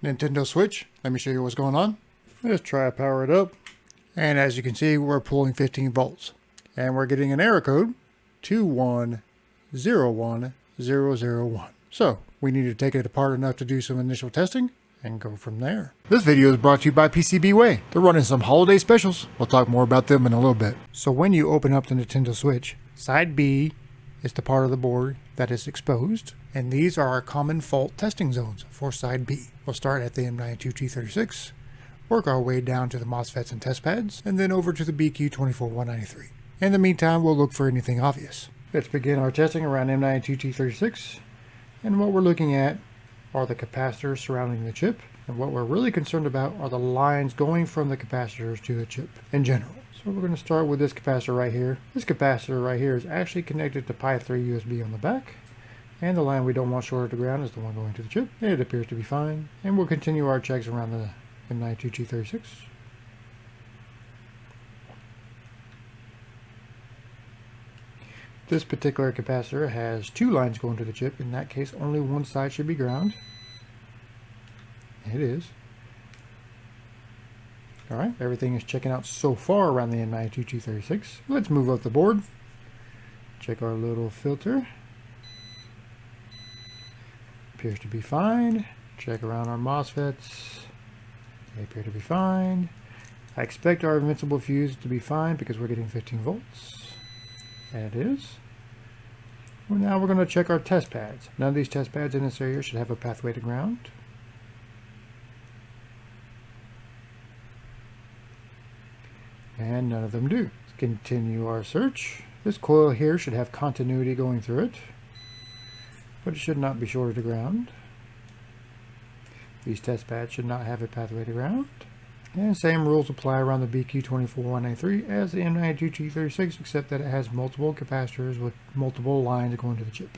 Nintendo Switch. Let me show you what's going on. Let's try to power it up. And as you can see, we're pulling 15 volts. And we're getting an error code, 2101001. So we need to take it apart enough to do some initial testing and go from there. This video is brought to you by PCB. They're running some holiday specials. We'll talk more about them in a little bit. So when you open up the Nintendo Switch, side B is the part of the board that is exposed. And these are our common fault testing zones for side B. We'll start at the M92T36, work our way down to the MOSFETs and test pads, and then over to the BQ24193. In the meantime, we'll look for anything obvious. Let's begin our testing around M92T36. And what we're looking at are the capacitors surrounding the chip. And what we're really concerned about are the lines going from the capacitors to the chip in general. So we're going to start with this capacitor right here. This capacitor right here is actually connected to Pi 3 USB on the back. And the line we don't want shorted to ground is the one going to the chip. It appears to be fine. And we'll continue our checks around the M92T36. This particular capacitor has two lines going to the chip. In that case, only one side should be ground. It is. Alright, everything is checking out so far around the M92T36. Let's move up the board. Check our little filter. Appears to be fine. Check around our MOSFETs. They appear to be fine. I expect our invincible fuse to be fine because we're getting 15 volts. And it is. Well, now we're going to check our test pads. None of these test pads in this area should have a pathway to ground. And none of them do. Let's continue our search. This coil here should have continuity going through it, but it should not be shorted to ground. These test pads should not have a pathway to ground. And same rules apply around the BQ24193 as the M92T36, except that it has multiple capacitors with multiple lines going to the chip.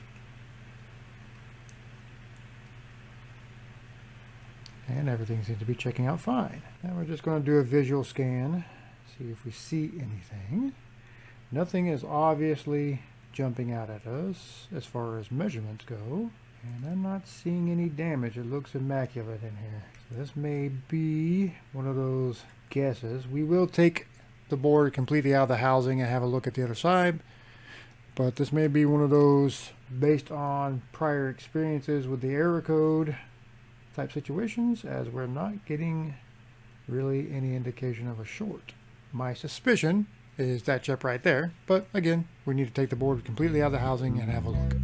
And everything seems to be checking out fine. Now we're just going to do a visual scan, see if we see anything. Nothing is obviously jumping out at us as far as measurements go. And I'm not seeing any damage. It looks immaculate in here. So this may be one of those guesses. We will take the board completely out of the housing and have a look at the other side. But this may be one of those based on prior experiences with the error code type situations, as we're not getting really any indication of a short. My suspicion is that chip right there. But again, we need to take the board completely out of the housing and have a look.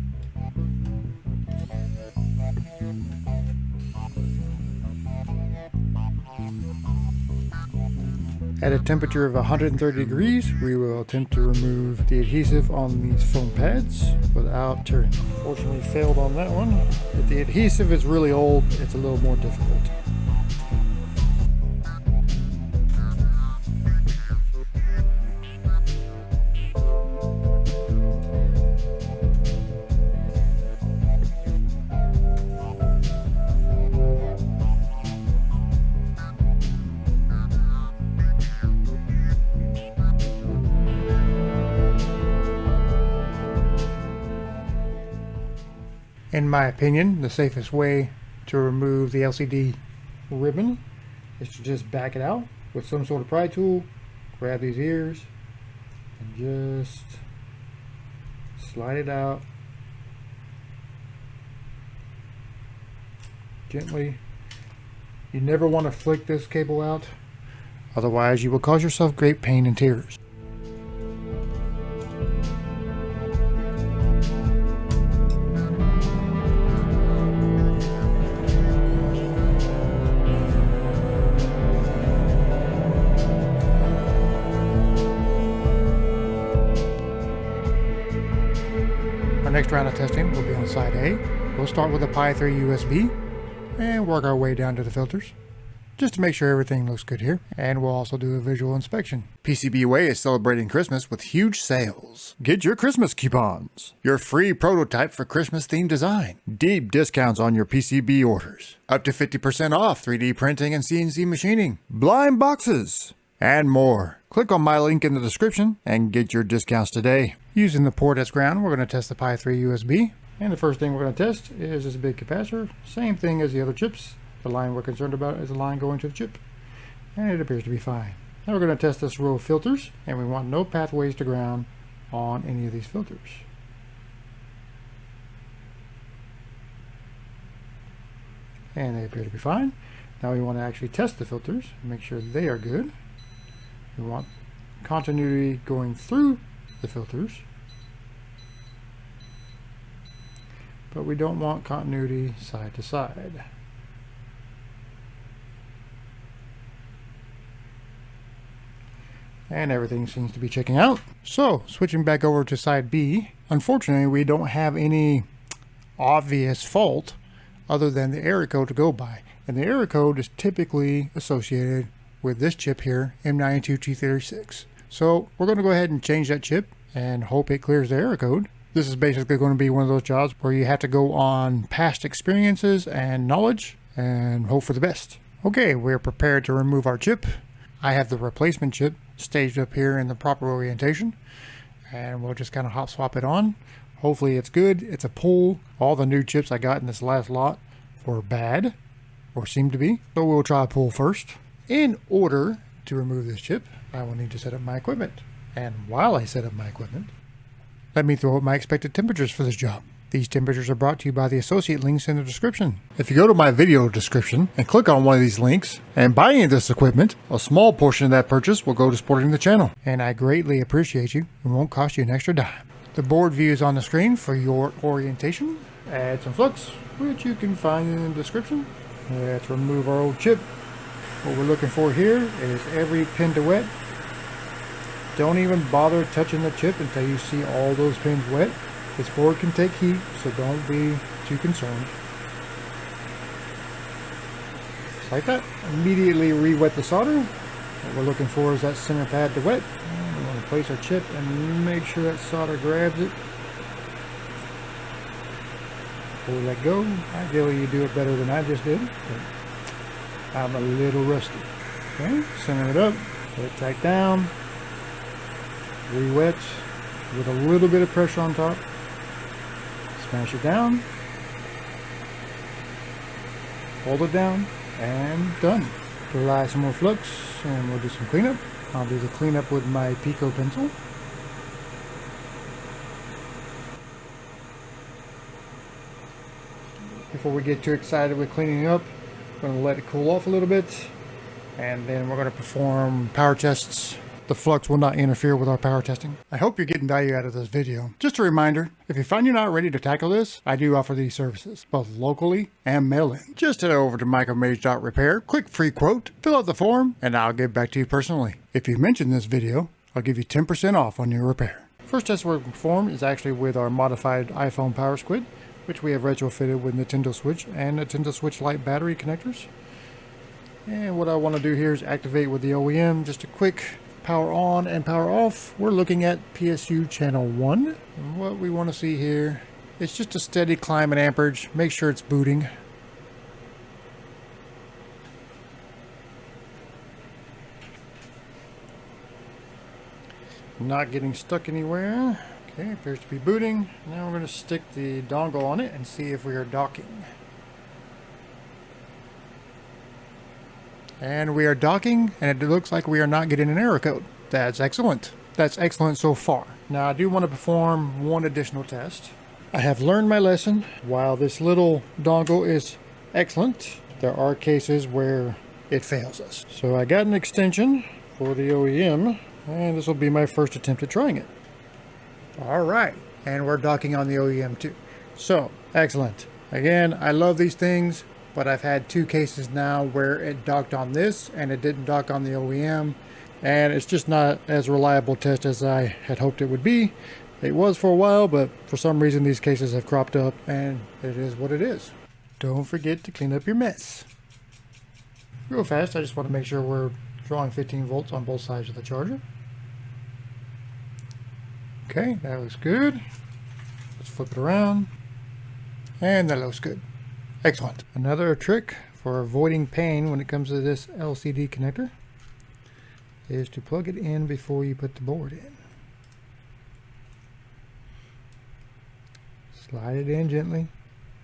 At a temperature of 130 degrees, we will attempt to remove the adhesive on these foam pads without tearing. Fortunately, failed on that one. If the adhesive is really old, it's a little more difficult. In my opinion, the safest way to remove the LCD ribbon is to just back it out with some sort of pry tool, grab these ears, and just slide it out gently. You never want to flick this cable out, otherwise you will cause yourself great pain and tears. Our next round of testing will be on side A. We'll start with a Pi 3 USB and work our way down to the filters, just to make sure everything looks good here. And we'll also do a visual inspection. PCB is celebrating Christmas with huge sales. Get your Christmas coupons, your free prototype for Christmas themed design, deep discounts on your PCB orders, up to 50% off 3D printing and CNC machining, blind boxes, and more. Click on my link in the description and get your discounts today. Using the port as ground, we're going to test the Pi 3 USB. And the first thing we're going to test is this big capacitor. Same thing as the other chips. The line we're concerned about is the line going to the chip, and it appears to be fine. Now we're going to test this row of filters, and we want no pathways to ground on any of these filters. And they appear to be fine. Now we want to actually test the filters and make sure they are good. We want continuity going through the filters, but we don't want continuity side to side. And everything seems to be checking out. So switching back over to side B, unfortunately we don't have any obvious fault other than the error code to go by. And the error code is typically associated with this chip here, M92T36. So we're going to go ahead and change that chip and hope it clears the error code. This is basically going to be one of those jobs where you have to go on past experiences and knowledge and hope for the best. Okay, we're prepared to remove our chip. I have the replacement chip staged up here in the proper orientation, and we'll just kind of hop swap it on. Hopefully it's good. It's a pull. All the new chips I got in this last lot were bad, or seem to be, but we'll try a pull first. In order to remove this chip, I will need to set up my equipment. And while I set up my equipment, let me throw up my expected temperatures for this job. These temperatures are brought to you by the associate links in the description. If you go to my video description and click on one of these links and buy any of this equipment, a small portion of that purchase will go to supporting the channel. And I greatly appreciate you. It won't cost you an extra dime. The board view is on the screen for your orientation. Add some flux, which you can find in the description. Let's remove our old chip. What we're looking for here is every pin to wet. Don't even bother touching the chip until you see all those pins wet. This board can take heat, so don't be too concerned. Just like that. Immediately re-wet the solder. What we're looking for is that center pad to wet. And we want to place our chip and make sure that solder grabs it. Before we let go, ideally you do it better than I just did. But I'm a little rusty. Okay, center it up, let it tight down, re-wet with a little bit of pressure on top. Smash it down, hold it down, and done. Apply some more flux, and we'll do some cleanup. I'll do the cleanup with my Pico pencil. Before we get too excited with cleaning up, we're going to let it cool off a little bit, and then we're going to perform power tests. The flux will not interfere with our power testing. I hope you're getting value out of this video. Just a reminder, if you find you're not ready to tackle this, I do offer these services, both locally and mail-in. Just head over to micromage.repair, click free quote, fill out the form, and I'll get back to you personally. If you mention this video, I'll give you 10% off on your repair. First test we're going to perform is actually with our modified iPhone Power Squid, which we have retrofitted with Nintendo Switch and Nintendo Switch Lite battery connectors. And what I want to do here is activate with the OEM, just a quick power on and power off. We're looking at PSU channel 1. And what we want to see here, it's just a steady climb in amperage. Make sure it's booting. Not getting stuck anywhere. Okay, appears to be booting. Now we're going to stick the dongle on it and see if we are docking. And we are docking, and it looks like we are not getting an error code. That's excellent. That's excellent so far. Now I do want to perform one additional test. I have learned my lesson. While this little dongle is excellent, there are cases where it fails us. So I got an extension for the OEM, and this will be my first attempt at trying it. All right, and we're docking on the OEM too. So, excellent. Again, I love these things, but I've had two cases now where it docked on this and it didn't dock on the OEM, and it's just not as reliable test as I had hoped it would be. It was for a while, but for some reason these cases have cropped up, and it is what it is. Don't forget to clean up your mess. Real fast, I just want to make sure we're drawing 15 volts on both sides of the charger. Okay, that looks good. Let's flip it around. And that looks good. Excellent. Another trick for avoiding pain when it comes to this LCD connector is to plug it in before you put the board in. Slide it in gently,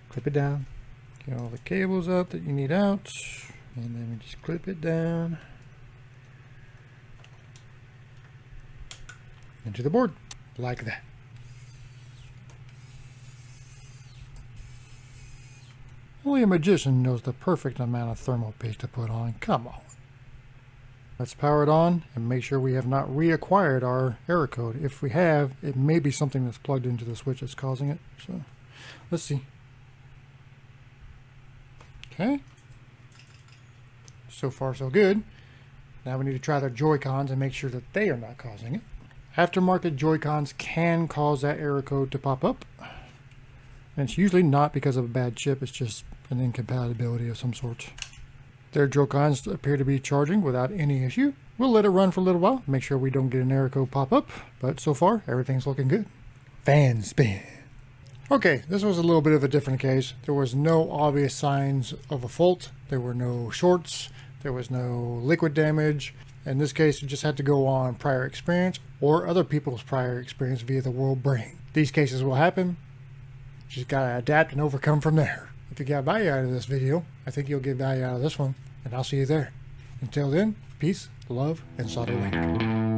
clip it down, Get all the cables out that you need out, and then we just clip it down into the board, like that. Only a magician knows the perfect amount of thermal paste to put on. Come on. Let's power it on and make sure we have not reacquired our error code. If we have, it may be something that's plugged into the switch that's causing it. So let's see. Okay. So far so good. Now we need to try the Joy-Cons and make sure that they are not causing it. Aftermarket Joy-Cons can cause that error code to pop up. And it's usually not because of a bad chip, it's just an incompatibility of some sort. Their Joy-Cons appear to be charging without any issue. We'll let it run for a little while, make sure we don't get an error code pop up, but so far everything's looking good. Fan spin. Okay, this was a little bit of a different case. There was no obvious signs of a fault. There were no shorts. There was no liquid damage. In this case, you just had to go on prior experience or other people's prior experience via the world brain. These cases will happen. Just gotta adapt and overcome from there. If you got value out of this video, I think you'll get value out of this one, and I'll see you there. Until then, peace, love, and soldering.